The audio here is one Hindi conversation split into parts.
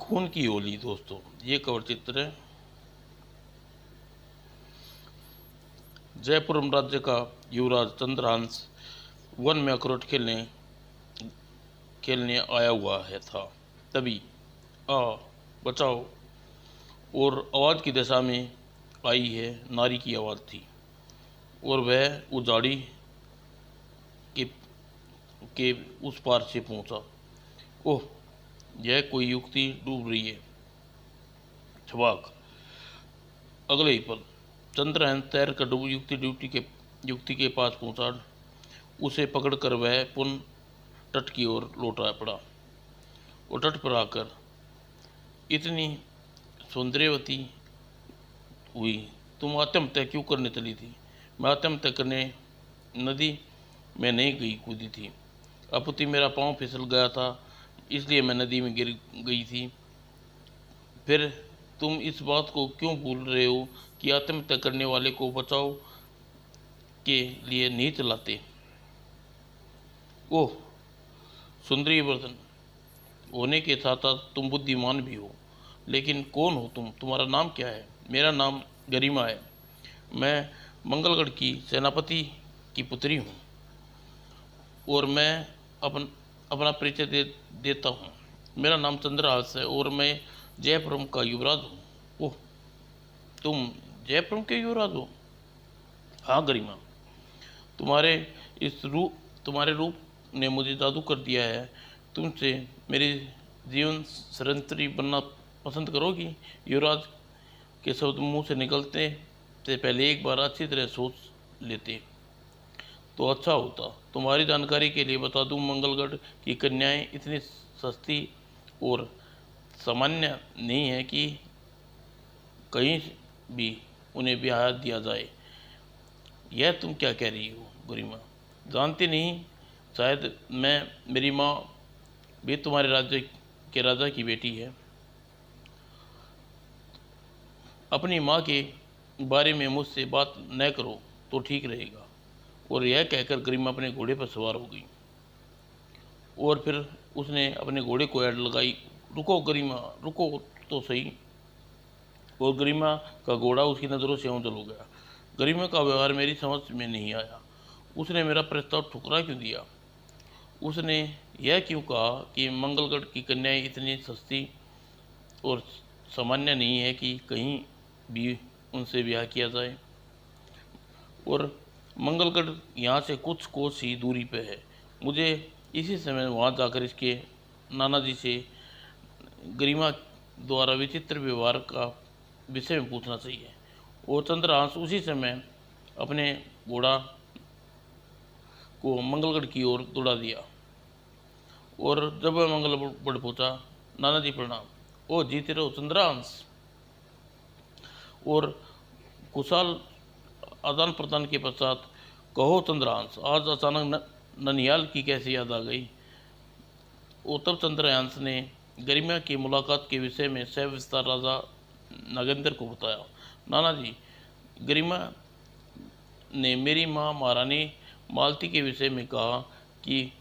खून की होली दोस्तों, ये कवर चित्र है। जयपुरम राज्य का युवराज चंद्रहंस वन में अखरोट खेलने आया हुआ है था। तभी आ बचाओ और आवाज़ की दिशा में आई है नारी की आवाज़ थी, और वह उजाड़ी के, के उस पार से पहुंचा। ओह, यह कोई युक्ति डूब रही है। छवाक। अगले ही पल चंद्रहंस तैर कर युक्ति के पास पहुंचा। उसे पकड़कर वह पुनः तट की ओर लौटा पड़ा और तट पर आकर इतनी सौंदर्यवती हुई, तुम आत्महत्या क्यों करने चली थी? मैं आत्महत्या करने नदी में नहीं गई कूदी थी। अपुति मेरा पाँव फिसल गया था, इसलिए मैं नदी में गिर गई थी। फिर तुम इस बात को क्यों भूल रहे हो कि आत्महत्या करने वाले को बचाव के लिए नहीं चलाते? ओह, सुंदरी वर्धन होने के साथ साथ तुम बुद्धिमान भी हो, लेकिन कौन हो तुम? तुम्हारा नाम क्या है? मेरा नाम गरिमा है। मैं मंगलगढ़ की सेनापति की पुत्री हूँ, और मैं अपना परिचय देता हूँ। मेरा नाम चंद्रहास है और मैं जयपुरम का युवराज हूँ। ओह, तुम जयपुरम के युवराज हो? हाँ गरिमा, तुम्हारे तुम्हारे रूप ने मुझे जादू कर दिया है। तुमसे मेरी जीवन संतरी बनना पसंद करोगी? युवराज के शब्द मुंह से निकलते से पहले एक बार अच्छी तरह सोच लेते तो अच्छा होता। तुम्हारी जानकारी के लिए बता दूं, मंगलगढ़ की कन्याएं इतनी सस्ती और सामान्य नहीं है कि कहीं भी उन्हें ब्याह दिया जाए। यह तुम क्या कह रही हो गरिमा? जानती नहीं? शायद मेरी माँ भी तुम्हारे राज्य के राजा की बेटी है। अपनी माँ के बारे में मुझसे बात न करो तो ठीक रहेगा। और यह कहकर गरिमा अपने घोड़े पर सवार हो गई, और फिर उसने अपने घोड़े को ऐड लगाई, रुको गरिमा, रुको तो सही। और गरिमा का घोड़ा उसकी नज़रों से ओझल हो गया। गरिमा का व्यवहार मेरी समझ में नहीं आया। उसने मेरा प्रस्ताव ठुकरा क्यों दिया? उसने यह क्यों कहा कि मंगलगढ़ की कन्याएं इतनी सस्ती और सामान्य नहीं है कि कहीं भी उनसे ब्याह किया जाए? और मंगलगढ़ यहाँ से कुछ कोस ही दूरी पे है। मुझे इसी समय वहाँ जाकर इसके नाना जी से गरिमा द्वारा विचित्र व्यवहार का विषय में पूछना चाहिए। और चंद्रहांस उसी समय अपने घोड़ा को मंगलगढ़ की ओर दौड़ा दिया। और जब वह मंगलगढ़ पहुंचा, नाना जी प्रणाम। ओ, जीते रहो चंद्रहांस। और कुशल आदान प्रदान के पश्चात, कहो चंद्रहांस, आज अचानक ननिहाल की कैसी याद आ गई? और तब चंद्रहांस ने गरिमा की मुलाकात के विषय में सविस्तार राजा नागेंद्र को बताया। नाना जी, गरिमा ने मेरी माँ महारानी मालती के विषय में कहा कि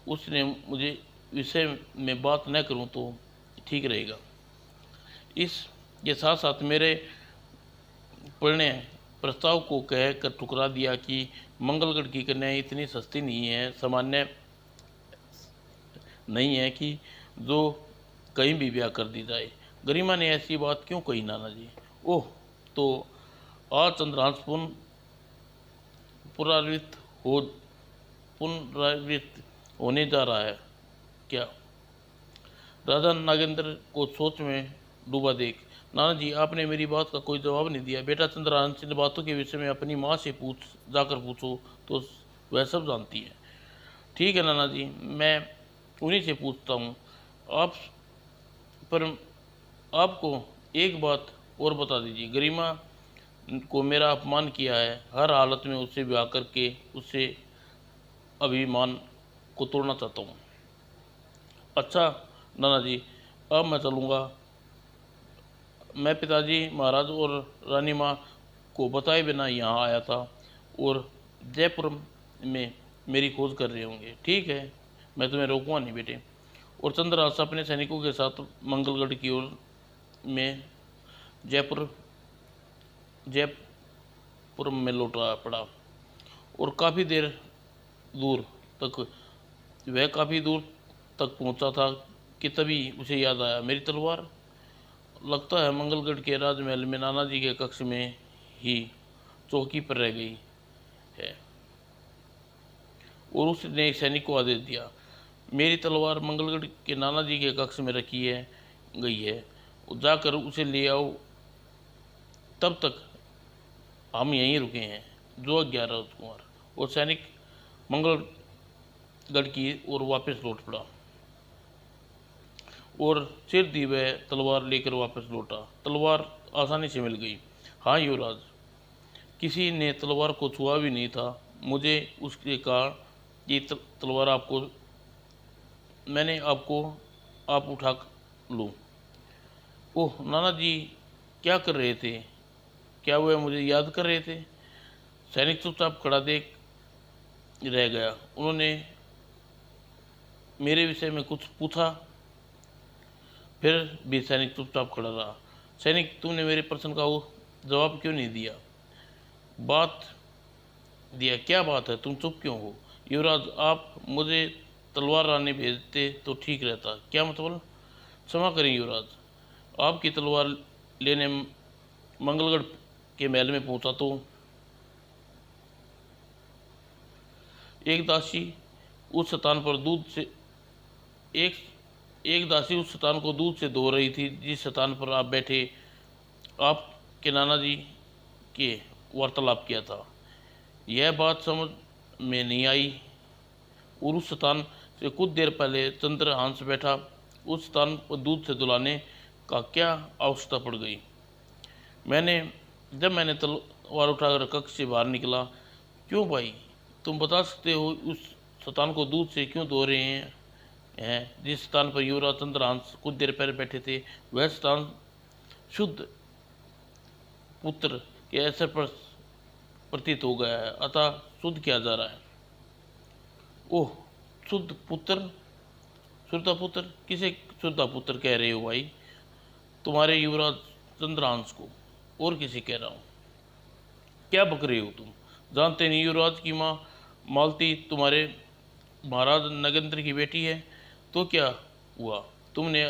उसने मुझे विषय में बात न करूं तो ठीक रहेगा। इसके साथ साथ मेरे प्रणय प्रस्ताव को कह कर ठुकरा दिया कि मंगलगढ़ की कन्याएं इतनी सस्ती नहीं है, सामान्य नहीं है कि जो कहीं भी ब्याह कर दी जाए। गरिमा ने ऐसी बात क्यों कही नाना जी? ओह, तो आज चंद्रहांस पुनरावृत्त हो पुनरावृत्त होने जा रहा है क्या? राजा नागेंद्र को सोच में डूबा देख, नाना जी, आपने मेरी बात का कोई जवाब नहीं दिया। बेटा चंद्रहांस, इन बातों के विषय में अपनी माँ से जाकर पूछो तो वह सब जानती है। ठीक है नाना जी, मैं उन्हीं से पूछता हूँ। आप पर आपको एक बात और बता दीजिए, गरिमा को मेरा अपमान किया है। हर हालत में उससे ब्याह करके उससे अभिमान को तोड़ना चाहता हूँ। अच्छा नाना जी, अब मैं चलूँगा। मैं पिताजी महाराज और रानी माँ को बताए बिना यहाँ आया था, और जयपुर में मेरी खोज कर रहे होंगे। ठीक है, मैं तुम्हें रोकूंगा नहीं बेटे। और चंद्रहास अपने सैनिकों के साथ मंगलगढ़ की ओर में जयपुर जयपुर में लौटा पड़ा। और काफ़ी दूर तक पहुंचा था कि तभी उसे याद आया, मेरी तलवार। लगता है मंगलगढ़ के राजमहल में नाना जी के कक्ष में ही चौकी पर रह गई है। और उसने एक सैनिक को आदेश दिया, मेरी तलवार मंगलगढ़ के नाना जी के कक्ष में गई है, जाकर उसे ले आओ। तब तक हम यहीं रुके हैं। जो 11 राजकुमार। और सैनिक मंगलगढ़ की ओर वापस लौट पड़ा और सिर दी वह तलवार लेकर वापस लौटा। तलवार आसानी से मिल गई। हाँ युवराज, किसी ने तलवार को छुआ भी नहीं था। मुझे उसने कहा कि तलवार आप उठा लूँ। ओह नाना जी, क्या कर रहे थे? क्या वह मुझे याद कर रहे थे? सैनिक चुपचाप खड़ा देख रह गया। उन्होंने मेरे विषय में कुछ पूछा, फिर भी सैनिक चुपचाप खड़ा रहा। सैनिक, तुमने मेरे प्रश्न का वो जवाब क्यों नहीं दिया? क्या बात है, तुम चुप क्यों हो? युवराज, आप मुझे तलवार लाने भेजते तो ठीक रहता। क्या मतलब? क्षमा करें युवराज, आपकी तलवार लेने मंगलगढ़ के महल में पहुंचा तो एक दासी उस स्थान को दूध से धो रही थी जिस स्थान पर आप बैठे आपके नाना जी के वार्तालाप किया था। यह बात समझ में नहीं आई। और उस स्थान से कुछ देर पहले चंद्रहांस बैठा, उस स्थान पर दूध से धुलाने का क्या आवश्यकता पड़ गई? जब मैंने तलवार उठाकर कक्ष से बाहर निकला। क्यों भाई, तुम बता सकते हो उस स्थान को दूध से क्यों धो रहे हैं जिस स्थान पर युवराज चंद्रहांस कुछ देर पहले बैठे थे? वह स्थान शुद्ध पुत्र के असर पर प्रतीत हो गया है, अतः शुद्ध किया जा रहा है। ओह, शुद्ध पुत्र? किसे शुद्ध पुत्र कह रहे हो भाई? तुम्हारे युवराज चंद्रहांस को। और किसे कह रहा हूँ? क्या बक रहे हो तुम? जानते नहीं युवराज की माँ मालती तुम्हारे महाराज नगेंद्र की बेटी है? तो क्या हुआ? तुमने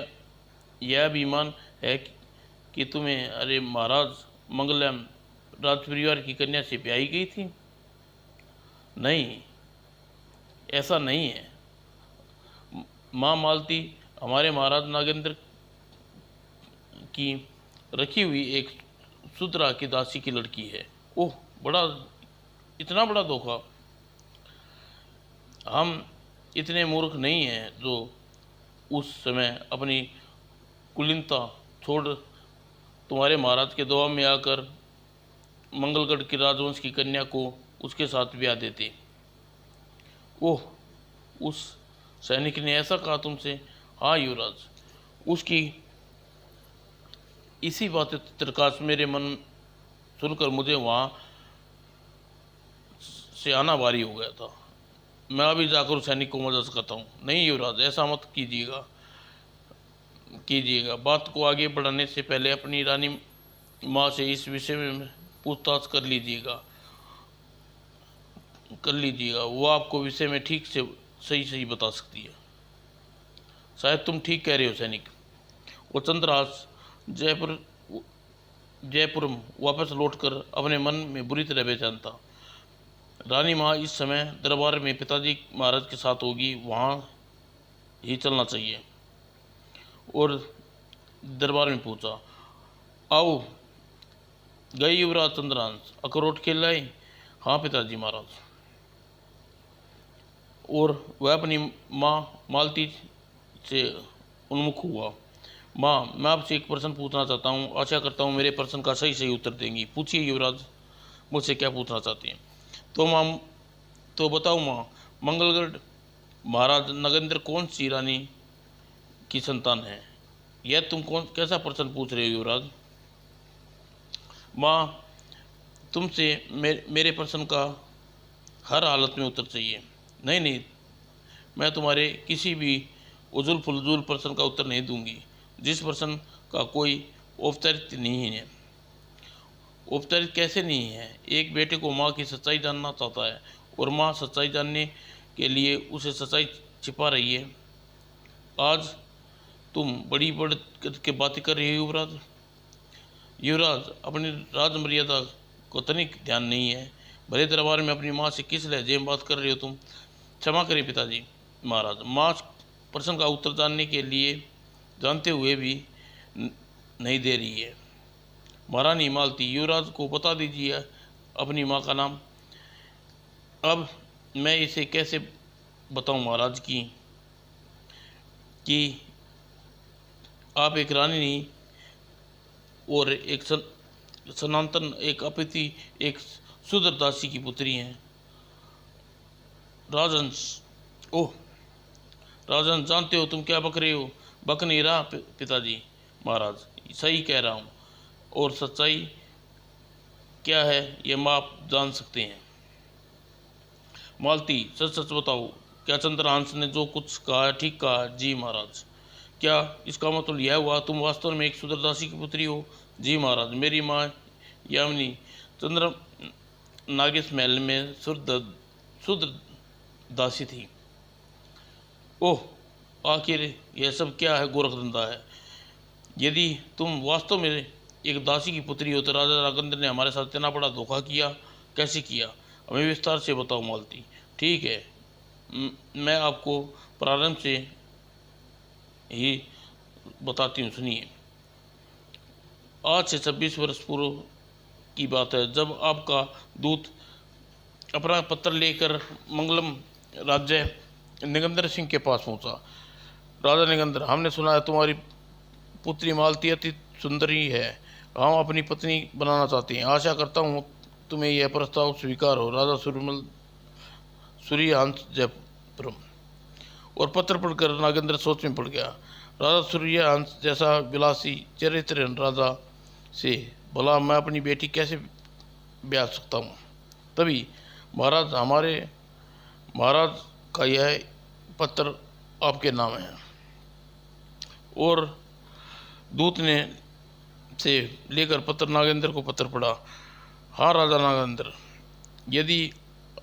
यह अभिमान है कि तुम्हें अरे महाराज मंगलम राजपरिवार की कन्या से ब्याही गई थी? नहीं, ऐसा नहीं है। माँ मालती हमारे महाराज नागेंद्र की रखी हुई एक शूद्रा की दासी की लड़की है। ओह, इतना बड़ा धोखा! हम इतने मूर्ख नहीं हैं जो उस समय अपनी कुलीनता छोड़ तुम्हारे महाराज के दबाव में आकर मंगलगढ़ के राजवंश की कन्या को उसके साथ ब्याह देते। ओह, उस सैनिक ने ऐसा कहा तुमसे? हाँ युवराज, उसकी इसी बात त्रिकाश मेरे मन सुनकर मुझे वहाँ से आना भारी हो गया था। मैं अभी जाकर उस सैनिक को मदद करता हूँ। नहीं युवराज, ऐसा मत कीजिएगा। बात को आगे बढ़ाने से पहले अपनी रानी माँ से इस विषय में पूछताछ कर लीजिएगा। वो आपको विषय में ठीक से सही बता सकती है। शायद तुम ठीक कह रहे हो सैनिक। वो चंद्रहास जयपुर वापस लौटकर अपने मन में बुरी तरह बेचैन था। रानी माँ इस समय दरबार में पिताजी महाराज के साथ होगी, वहाँ ही चलना चाहिए। और दरबार में पूछा, आओ गए युवराज चंद्रहांस, अखरोट खेल लाए? हाँ पिताजी महाराज। और वह अपनी माँ मालती से उन्मुख हुआ। माँ, मैं आपसे एक प्रश्न पूछना चाहता हूँ। आशा करता हूँ मेरे प्रश्न का सही उत्तर देंगी। पूछिए युवराज, मुझसे क्या पूछना चाहती हैं? तो बताओ माँ, मंगलगढ़ महाराज नगेंद्र कौन सी रानी की संतान है? यह तुम कैसा प्रश्न पूछ रहे हो युवराज? माँ, तुमसे मेरे प्रश्न का हर हालत में उत्तर चाहिए। नहीं, मैं तुम्हारे किसी भी उजुल फुलजूल प्रश्न का उत्तर नहीं दूंगी, जिस प्रश्न का कोई औपचारिक नहीं है। औपचारिक कैसे नहीं है? एक बेटे को माँ की सच्चाई जानना चाहता है और माँ सच्चाई जानने के लिए उसे सच्चाई छिपा रही है। आज तुम बड़ी बढ़ के बातें कर रहे हो युवराज। युवराज, अपनी राज मर्यादा को तनिक ध्यान नहीं है। भले दरबार में अपनी माँ से किस लहजे में बात कर रहे हो तुम? क्षमा करें पिताजी। महाराज, माँ प्रश्न का उत्तर जानते हुए भी नहीं दे रही है। महारानी मालती, युवराज को बता दीजिए अपनी माँ का नाम। अब मैं इसे कैसे बताऊं महाराज कि आप एक रानी नहीं और एक सनातन, एक अपिति, एक शूद्र दासी की पुत्री हैं। राजहंस, ओह राजन, जानते हो तुम क्या बक रहे हो? बक नहीं रहा पिताजी। महाराज, सही कह रहा हूँ, और सच्चाई क्या है यह आप जान सकते हैं। मालती, सच सच बताओ, क्या चंद्रहंस ने जो कुछ कहा है ठीक कहा है? जी महाराज। क्या इसका मतलब यह हुआ तुम वास्तव में एक शूद्रदासी की पुत्री हो? जी महाराज, मेरी माँ यामिनी चंद्र नागेश महल में शूद्र दासी थी। ओह, आखिर यह सब क्या है? गोरखधंधा है। यदि तुम वास्तव में एक दासी की पुत्री हो तो राजा राघवेंद्र ने हमारे साथ इतना बड़ा धोखा किया, कैसे किया? हमें विस्तार से बताओ मालती। ठीक है, मैं आपको प्रारंभ से ही बताती हूँ, सुनिए। आज से 26 वर्ष पूर्व की बात है, जब आपका दूत अपना पत्र लेकर मंगलम राज्य निगंदर सिंह के पास पहुंचा। राजा निगंदर, हमने सुना है तुम्हारी पुत्री मालती अति सुंदरी है। हम अपनी पत्नी बनाना चाहते हैं। आशा करता हूँ तुम्हें यह प्रस्ताव स्वीकार हो। राजा सूर्यहंस जयपुरम। और पत्र पढ़कर नागेंद्र सोच में पड़ गया। राजा सूर्यहंस जैसा विलासी चरित्र राजा से भला मैं अपनी बेटी कैसे ब्याह सकता हूँ? तभी महाराज का यह पत्र आपके नाम है। और दूत ने से लेकर पत्र नागेंद्र को पत्र पढ़ा। हाँ राजा नागेंद्र, यदि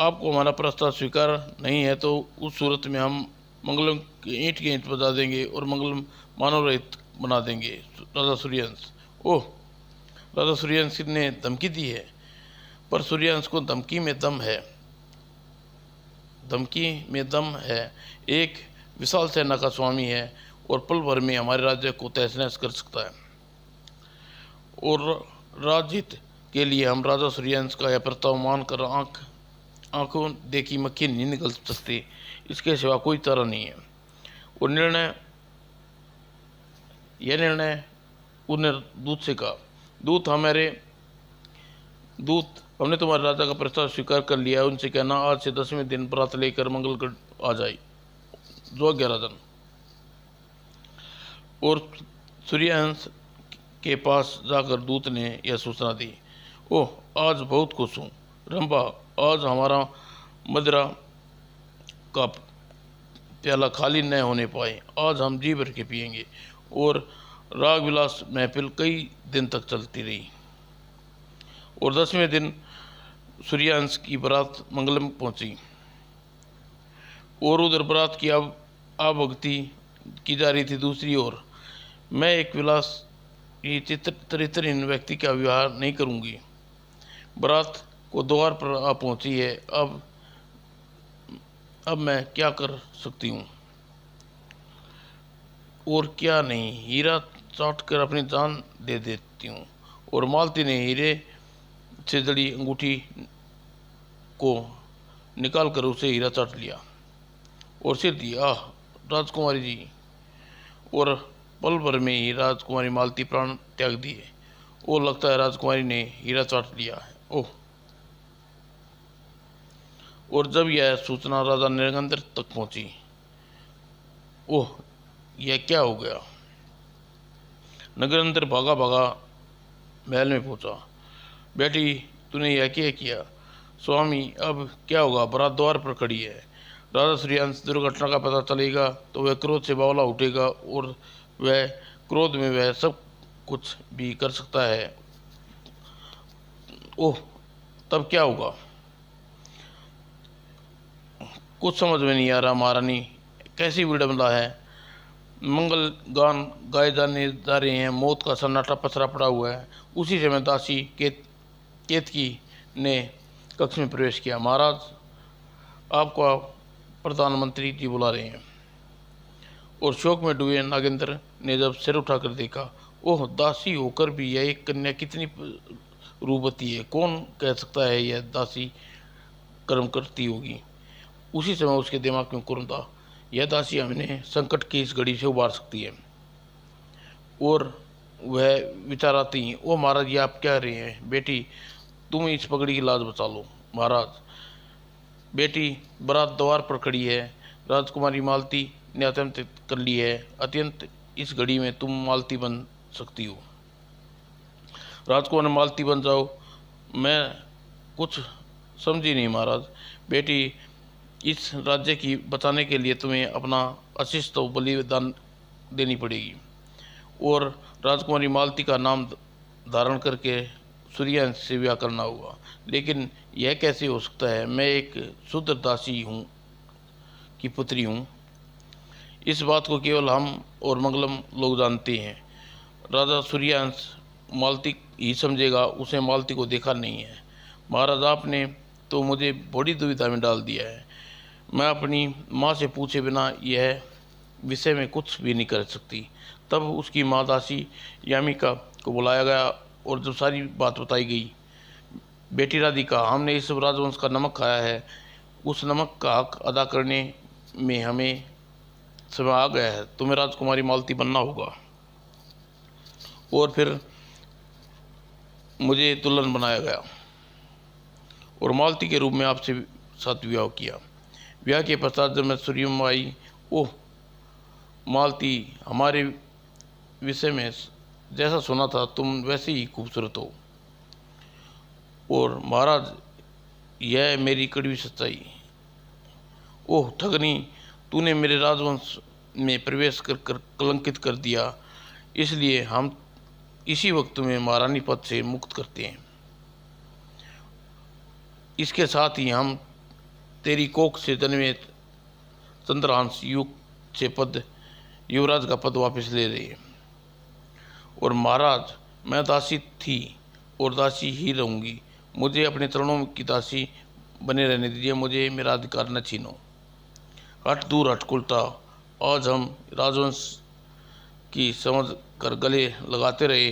आपको हमारा प्रस्ताव स्वीकार नहीं है तो उस सूरत में हम मंगलम ईंट के ईंट बजा देंगे और मंगलम मानव रहित बना देंगे। राजा सूर्यहंस, ओह, राजा सूर्यहंस ने धमकी दी है? पर सूर्यहंस को धमकी में दम है। एक विशाल सेना का स्वामी है और पल भर में हमारे राज्य को तहस नहस कर सकता है। और राजहित के लिए हम राजा सूर्यहंस का यह प्रस्ताव मानकर आंखों देखी मक्खी नहीं निकल सकती। इसके सिवा कोई चारा नहीं है। और यह निर्णय उन्हें दूत से कहा। हमने तुम्हारे राजा का प्रस्ताव स्वीकार कर लिया है। उनसे कहना आज से 10वें दिन बरात लेकर मंगलगढ़ आ जाए। जो आज्ञा राजन। और सूर्यहंस के पास जाकर दूत ने यह सूचना दी। ओह, आज बहुत खुश हूँ रंभा। आज हमारा मदिरा का प्याला खाली न होने पाए। आज हम जी भर के पिएंगे। और राग विलास महफिल कई दिन तक चलती रही। और 10वें दिन सूर्यहंस की बारात मंगलम पहुंची। और उधर बारात की आभक्ति की जा रही थी। दूसरी ओर मैं एक विलास चरित्रहीन व्यक्ति का विवाह नहीं करूंगी। बारात को द्वार पर आ पहुंची है। अब मैं क्या कर सकती हूँ और क्या नहीं? हीरा चाट कर अपनी जान दे देती हूँ। और मालती ने हीरे से जड़ी अंगूठी को निकाल कर उसे हीरा चाट लिया और सिर दिया। आह राजकुमारी जी। और पल भर में ही राजकुमारी मालती प्राण त्याग दिए। ओ, लगता है राजकुमारी ने हीरा चाट लिया है। ओह। और जब यह सूचना राजा निरंतर तक पहुंची, ओह, यह क्या हो गया? नगरंतर भागा भागा महल में पहुंचा। बेटी, तूने यह क्या किया? स्वामी, अब क्या होगा? बारात द्वार पर खड़ी है। राजा सूर्यवंश दुर्घटना का पता चलेगा तो वह क्रोध से बावला उठेगा और वह क्रोध में वह सब कुछ भी कर सकता है। ओह, तब क्या होगा? कुछ समझ में नहीं आ रहा महारानी, कैसी विडंबना है। मंगल गान गाए जाने जा रहे हैं, मौत का सन्नाटा पसरा पड़ा हुआ है। उसी समय दासी केतकी ने कक्ष में प्रवेश किया। महाराज, आपका प्रधानमंत्री जी बुला रहे हैं। और शोक में डूबे नागेंद्र ने जब सिर उठाकर देखा, ओह, दासी होकर भी यह एक कन्या कितनी रूपवती है। कौन कह सकता है यह दासी कर्म करती होगी। उसी समय उसके दिमाग में कुर्म था, यह दासी हमें संकट की इस घड़ी से उबार सकती है। और वह विचार आती, ओ महाराज, ये आप क्या रहे हैं? बेटी, तुम इस पगड़ी की लाज बचा लो। महाराज, बेटी, बारात द्वार पर खड़ी है। राजकुमारी मालती ने अत्यंत कर ली है। अत्यंत इस घड़ी में तुम मालती बन सकती हो। राजकुमार मालती बन जाओ। मैं कुछ समझी नहीं महाराज। बेटी, इस राज्य की बचाने के लिए तुम्हें अपना अशिष्ट तो बलिदान देनी पड़ेगी और राजकुमारी मालती का नाम धारण करके सूर्यवंश से विवाह करना होगा। लेकिन यह कैसे हो सकता है? मैं एक शुद्ध दासी हूँ की पुत्री हूँ। इस बात को केवल हम और मंगलम लोग जानते हैं। राजा सूर्यवंश मालती ही समझेगा, उसे मालती को देखा नहीं है। महाराज, आपने तो मुझे बड़ी दुविधा में डाल दिया है। मैं अपनी माँ से पूछे बिना यह विषय में कुछ भी नहीं कर सकती। तब उसकी माँ दासी यामिका को बुलाया गया और जब सारी बात बताई गई, बेटी राधिका, हमने इस राजवंश का नमक खाया है। उस नमक का हक अदा करने में हमें समय आ गया है। तुम्हें राजकुमारी मालती बनना होगा और फिर मुझे दुल्हन बनाया गया और मालती के रूप में आपसे साथ विवाह किया। विवाह के पश्चात जब मैं सूर्यम आई, ओह मालती, हमारे विषय में जैसा सुना था तुम वैसे ही खूबसूरत हो। और महाराज, यह मेरी कड़वी सच्चाई। ओह ठगनी, तूने मेरे राजवंश में प्रवेश कर कलंकित कर दिया। इसलिए हम इसी वक्त तुम्हें महारानी पद से मुक्त करते हैं। इसके साथ ही हम तेरी कोख से जन्मे चंद्रहांस युग से पद युवराज का पद वापस ले रहे हैं। और महाराज, मैं दासी थी और दासी ही रहूँगी। मुझे अपने चरणों की दासी बने रहने दीजिए। मुझे मेरा अधिकार न छीनो। हट दूर हट कुलटा। आज हम राजवंश की समझ कर गले लगाते रहे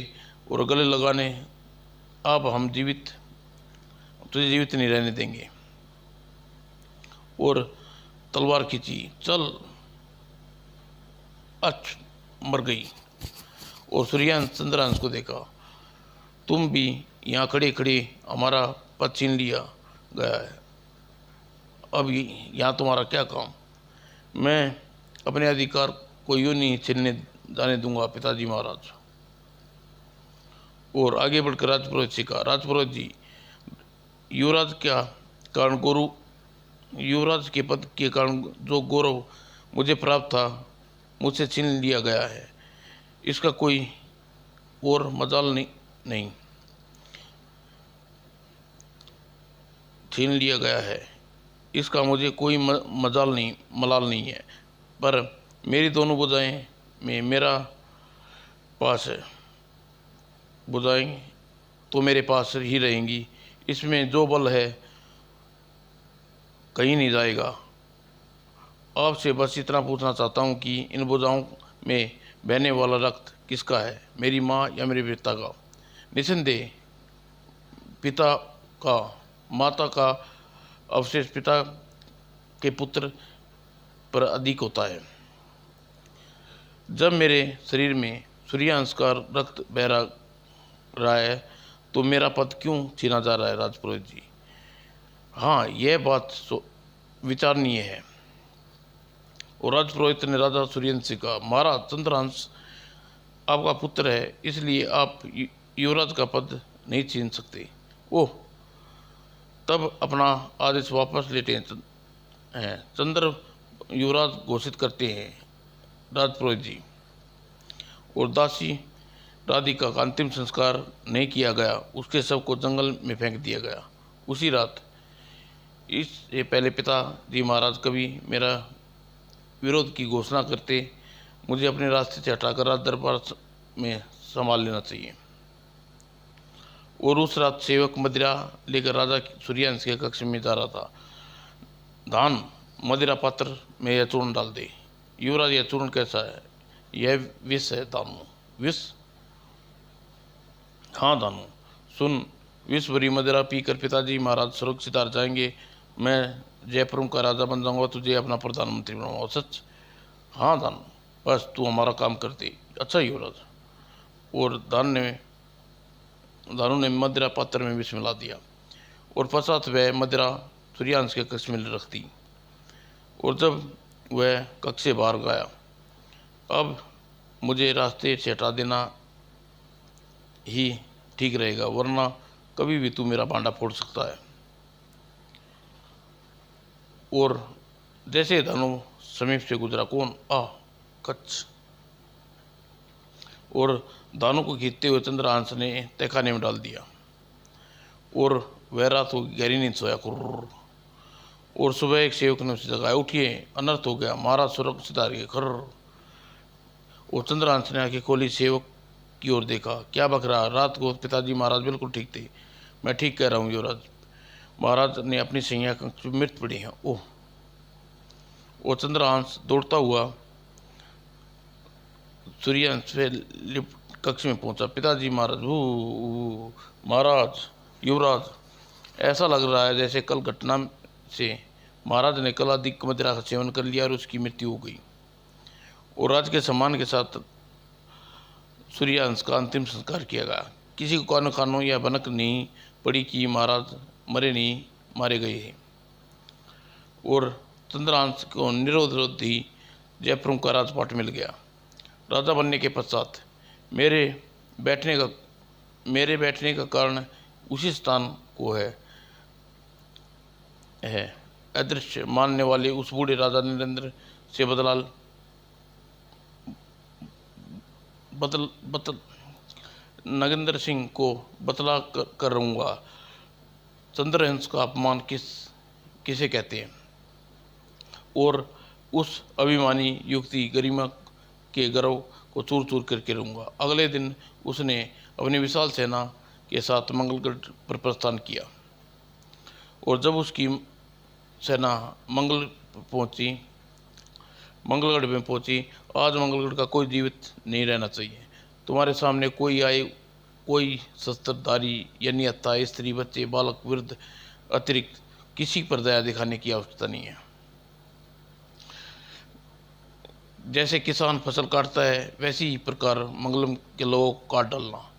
और गले लगाने अब हम तुझे जीवित नहीं रहने देंगे। और तलवार खींची, चल। मर गई। और सूर्यवंश चंद्रवंश को देखा, तुम भी यहाँ खड़े खड़े हमारा पद छीन लिया गया है। अब यहाँ तुम्हारा क्या काम? मैं अपने अधिकार को यूँ नहीं छीनने जाने दूंगा पिताजी महाराज। और आगे बढ़कर राजपुरोहित से कहा, राजपुरोहित जी, युवराज क्या कारण युवराज के पद के कारण जो गौरव मुझे प्राप्त था मुझसे छीन लिया गया है। इसका कोई और मजाल नहीं छीन लिया गया है। इसका मुझे कोई मलाल नहीं है। पर मेरी दोनों बुझाएं में मेरा पास है। बुझाएं तो मेरे पास ही रहेंगी। इसमें जो बल है कहीं नहीं जाएगा। आपसे बस इतना पूछना चाहता हूँ कि इन बुझाओं में बहने वाला रक्त किसका है, मेरी माँ या मेरे पिता का? निसंदेह पिता का। माता का अवशेष पिता के पुत्र पर अधिक होता है। जब मेरे शरीर में सूर्यवंश का रक्त बह रहा है तो मेरा पद क्यों छीना जा रहा है राजपुरोहित जी? हाँ, यह बात विचारणीय है। और राजपुरोहित ने राजा सूर्यवंश से कहा, महाराज, चंद्रहंस आपका पुत्र है, इसलिए आप युवराज का पद नहीं छीन सकते। ओह, तब अपना आदेश वापस लेते हैं हैं। चंद्र युवराज घोषित करते हैं राजपुरोहित जी। और दासी राधिका का अंतिम संस्कार नहीं किया गया, उसके शव को जंगल में फेंक दिया गया। उसी रात इससे पहले पिताजी महाराज कभी मेरा विरोध की घोषणा करते, मुझे अपने रास्ते से हटाकर राज दरबार में संभाल लेना चाहिए। और उस रात सेवक मदिरा लेकर राजा सूर्यांश के कक्ष में जा रहा था। धान मदिरा पात्र में यह चूर्ण डाल दे। युवराज, यह चूर्ण कैसा है? यह विष है दानू। विष? हाँ दानू, सुन, विष भरी मदिरा पीकर पिताजी महाराज सुरक्षित हार जाएंगे। मैं जयपुर का राजा बन जाऊंगा, तुझे अपना प्रधानमंत्री बनाऊंगा। सच? हाँ दानू, बस तू हमारा काम कर दे। अच्छा युवराज। और दानू ने मदिरा पात्र में विष मिला दिया और पश्चात वह मदिरा सूर्यांश के कक्ष में रख दी। और जब वह कक्ष से बाहर गया, अब मुझे रास्ते से हटा देना ही ठीक रहेगा, वरना कभी भी तू मेरा भांडा फोड़ सकता है। और जैसे दानू समीप से गुजरा, कौन? कच्छ। और दानू को खींचते हुए चंद्रहांस ने तहखाने में डाल दिया और वह रात को गहरी नींद सोया। खुर्र। और सुबह एक सेवक ने उसे जगाया, उठिए, अनर्थ हो गया, महाराज सुरक्षित आ रही। खर्र। और चंद्रहांस ने आंखें खोली, सेवक की ओर देखा। क्या बक रहा? रात को पिताजी महाराज बिल्कुल ठीक थे। मैं ठीक कह रहा हूँ युवराज, महाराज ने अपनी सैया कक्ष में मृत पड़ी हैं। ओह। और चंद्रहांस दौड़ता हुआ सूर्यांश से कक्ष में पहुंचा। पिताजी महाराज। महाराज, युवराज, ऐसा लग रहा है जैसे कल घटना से महाराज ने कल अधिक मदिरा का सेवन कर लिया और उसकी मृत्यु हो गई। और राज के सम्मान के साथ सूर्यांश का अंतिम संस्कार किया गया। किसी को कानो खानो या भनक नहीं पड़ी कि महाराज मरे नहीं, मारे गए हैं। और चंद्रहांस को निरोध ही जयपुर का राजपाट मिल गया। राजा बनने के पश्चात मेरे बैठने का कारण उसी स्थान को है अदृश्य मानने वाले उस बूढ़े राजा नरेंद्र से नगेंद्र सिंह को बतला कर रहूँगा। चंद्रहंस का अपमान किसे कहते हैं? और उस अभिमानी युक्ति गरिमा के गर्व को चूर चूर करके रहूँगा। अगले दिन उसने अपनी विशाल सेना के साथ मंगलगढ़ पर प्रस्थान किया। और जब उसकी सेना मंगलगढ़ में पहुंची, आज मंगलगढ़ का कोई जीवित नहीं रहना चाहिए। तुम्हारे सामने कोई आए, कोई शस्त्रधारी या निहत्था, स्त्री, बच्चे, बालक, वृद्ध, अतिरिक्त किसी पर दया दिखाने की आवश्यकता नहीं है। जैसे किसान फसल काटता है, वैसे ही प्रकार मंगलम के लोगों को काट डालना।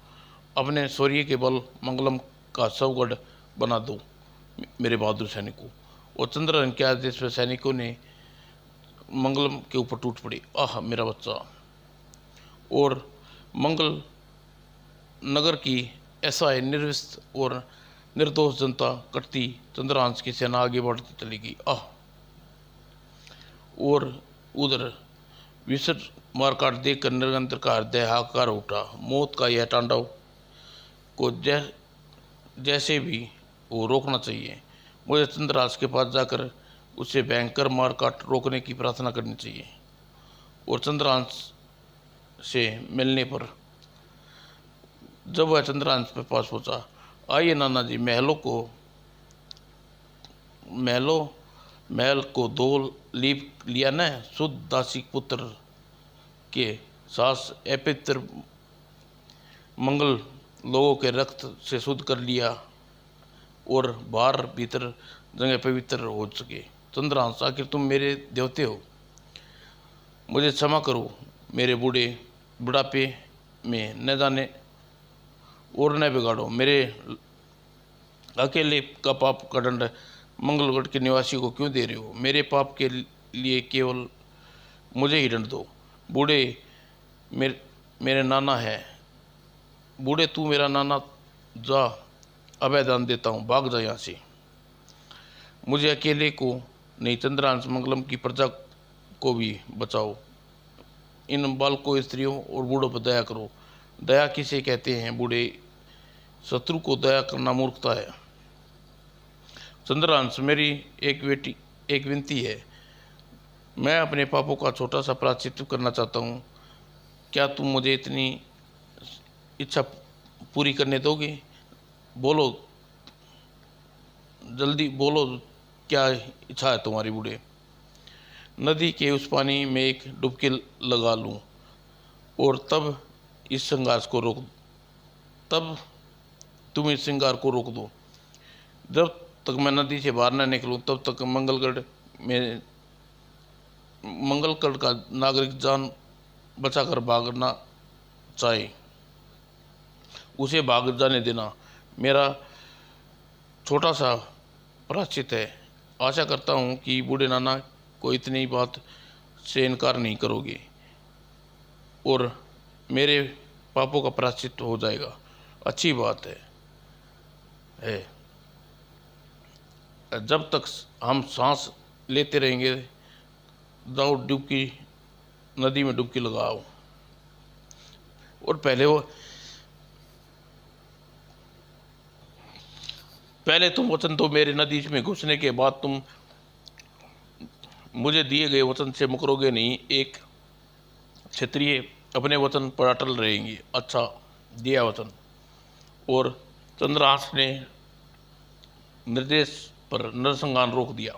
अपने शौर्य के बल मंगलम का सवगढ़ बना दो मेरे बहादुर सैनिकों। और चंद्रहन के आदेश पर सैनिकों ने मंगलम के ऊपर टूट पड़ी। आह मेरा बच्चा। और मंगल नगर की ऐसा है निर्विस्त और निर्दोष जनता कटती चंद्रहांस की सेना आगे बढ़ती चली गई। और उधर विसर मारकाट देखकर नरेंद्र का हृदय हाहाकार उठा। मौत का यह तांडव को जैसे भी वो रोकना चाहिए। मुझे चंद्रहांस के पास जाकर उससे भयंकर मारकाट रोकने की प्रार्थना करनी चाहिए। और चंद्रहांस से मिलने पर जब वह चंद्रहांस के पास पहुंचा, आइए नाना जी, महल को दो लीप लिया न, शुद्ध दासी पुत्र के सास अपवित्र मंगल लोगों के रक्त से शुद्ध कर लिया और बाहर भीतर जगह पवित्र हो सके। चंद्रहांस, आखिर तुम मेरे देवते हो, मुझे क्षमा करो। मेरे बुढ़ापे में न जाने और न बिगाड़ो। मेरे अकेले का पाप का दंड मंगलगढ़ के निवासी को क्यों दे रहे हो? मेरे पाप के लिए केवल मुझे ही दंड दो। बूढ़े मेरे नाना है। बूढ़े तू मेरा नाना, जा, अभय दान देता हूँ, भाग जा यहाँ से। मुझे अकेले को नहीं, चंद्रांश मंगलम की प्रजा को भी बचाओ। इन बालकों, स्त्रियों और बूढ़ों पर दया करो। दया किसे कहते हैं बूढ़े? शत्रु को दया करना मूर्खता है। चंद्रांश, मेरी एक विनती है। मैं अपने पापों का छोटा सा प्रायश्चित करना चाहता हूँ। क्या तुम मुझे इतनी इच्छा पूरी करने दोगे? बोलो, जल्दी बोलो, क्या इच्छा है तुम्हारी बूढ़े? नदी के उस पानी में एक डुबकी लगा लूं और तब तुम इस श्रृंगार को रोक दो। जब तक मैं नदी से बाहर न निकलूं तब तक मंगलगढ़ का नागरिक जान बचाकर भागना चाहे, उसे भाग जाने देना मेरा छोटा सा प्रायश्चित है। आशा करता हूँ कि बूढ़े नाना को इतनी बात से इनकार नहीं करोगे और मेरे पापों का प्रायश्चित हो जाएगा। अच्छी बात है। जब तक हम सांस लेते रहेंगे, जाओ नदी में डुबकी लगाओ। और पहले तुम वचन दो, मेरे नदी में घुसने के बाद तुम मुझे दिए गए वचन से मुकरोगे नहीं। एक क्षत्रिय अपने वचन पर अटल रहेंगे। अच्छा, दिया वचन। और चंद्रहास ने निर्देश पर नरसंहार रोक दिया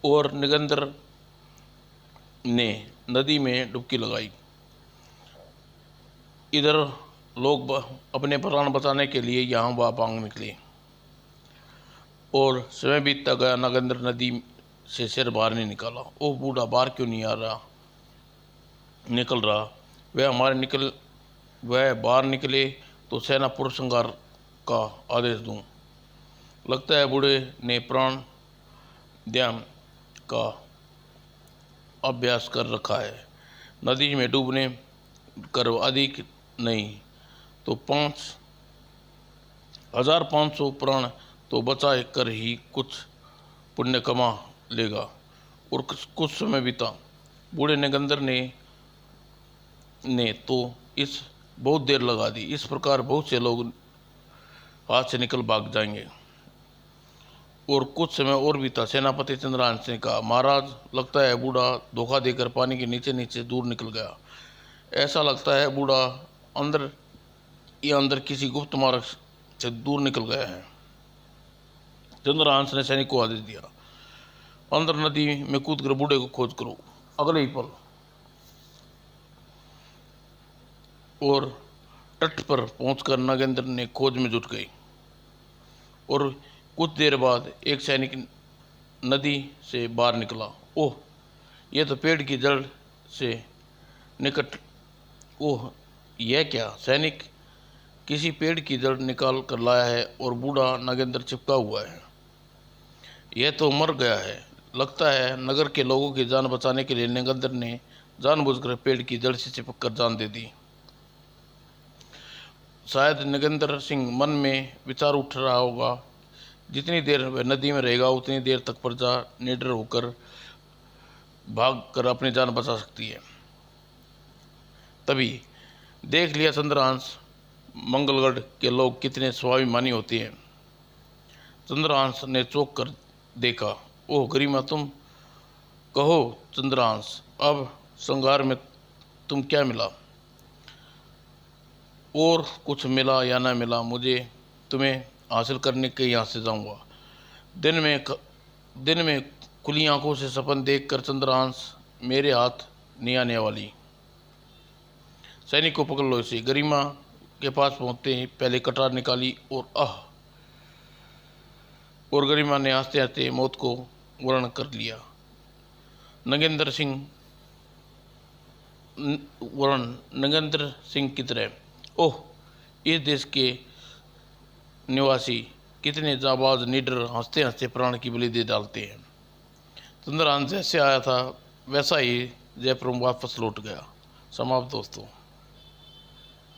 और निगंदर ने नदी में डुबकी लगाई। इधर लोग अपने प्राण बचाने के लिए यहाँ वहाँ भाग निकले और समय बीतता गया। नागेंद्र नदी से सिर बाहर नहीं निकाला। ओ बूढ़ा, बाहर क्यों नहीं निकल रहा? वह बाहर निकले तो सेना पुरस्कार का आदेश दूं। लगता है बूढ़े ने प्राण ध्यान का अभ्यास कर रखा है। नदी में डूबने कर अधिक नहीं तो 5,500 प्राण तो बचा कर ही कुछ पुण्य कमा लेगा। और कुछ समय बीता। बूढ़े निगंदर ने तो इस बहुत देर लगा दी। इस प्रकार बहुत से लोग हाथ से निकल भाग जाएंगे। और कुछ समय और बीता। सेनापति चंद्रहास ने कहा, महाराज, लगता है बूढ़ा धोखा देकर पानी के नीचे नीचे दूर निकल गया। ऐसा लगता है बूढ़ा अंदर किसी गुप्त मार्ग से दूर निकल गया है। चंद्रहास ने सैनिक को आदेश दिया, अंदर नदी में कूदकर बूढ़े को खोज करो। अगले ही पल और तट पर पहुंचकर नागेंद्र ने खोज में जुट गई। और कुछ देर बाद एक सैनिक नदी से बाहर निकला। ओह, यह तो पेड़ की जड़ से निकट। ओह, यह क्या? सैनिक किसी पेड़ की जड़ निकाल कर लाया है और बूढ़ा नागेंद्र चिपका हुआ है। यह तो मर गया है। लगता है नगर के लोगों की जान बचाने के लिए नागेंद्र ने जानबूझकर पेड़ की जड़ से चिपक कर जान दे दी। शायद नागेंद्र सिंह मन में विचार उठ रहा होगा, जितनी देर वह नदी में रहेगा उतनी देर तक प्रजा निडर होकर भाग कर अपनी जान बचा सकती है। तभी देख लिया चंद्रहास मंगलगढ़ के लोग कितने स्वाभिमानी होते हैं। चंद्रहास ने चौंक कर देखा। ओह गरिमा, तुम कहो चंद्रहास, अब संघार में तुम क्या मिला? और कुछ मिला या ना मिला, मुझे तुम्हें हासिल करने के यहाँ से जाऊँगा। दिन में खुली आंखों से सपन देखकर चंद्रहास मेरे हाथ नहीं आने वाली। सैनिक को पकड़ लो इसे। गरिमा के पास पहुँचते ही पहले कटार निकाली और गरिमा ने हंसते हंसते मौत को वर्ण कर लिया। नागेंद्र सिंह की तरह। ओह, इस देश के निवासी कितने जाबाज निडर हंसते हंसते प्राण की बलि दे डालते हैं। चंद्रहास जैसे आया था वैसा ही जयपुर वापस लौट गया। समाप्त दोस्तों।